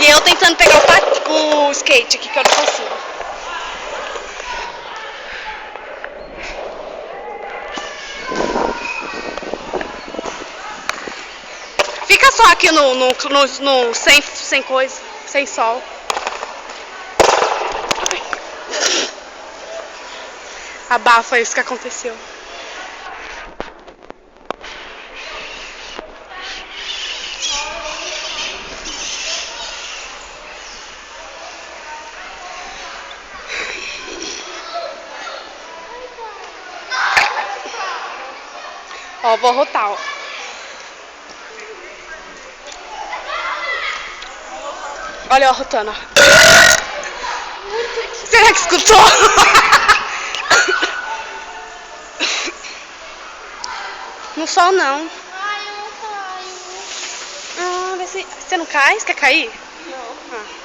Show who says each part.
Speaker 1: E eu tentando pegar o skate aqui, que eu não consigo. Fica só aqui sem coisa, sem sol. Abafa isso que aconteceu. Ó, vou rotar, ó. Olha eu rotando, ó. Será que escutou? No sol não.
Speaker 2: Ai, eu não caio.
Speaker 1: Vê se... Você não cai? Você quer cair?
Speaker 2: Não.
Speaker 1: Ah.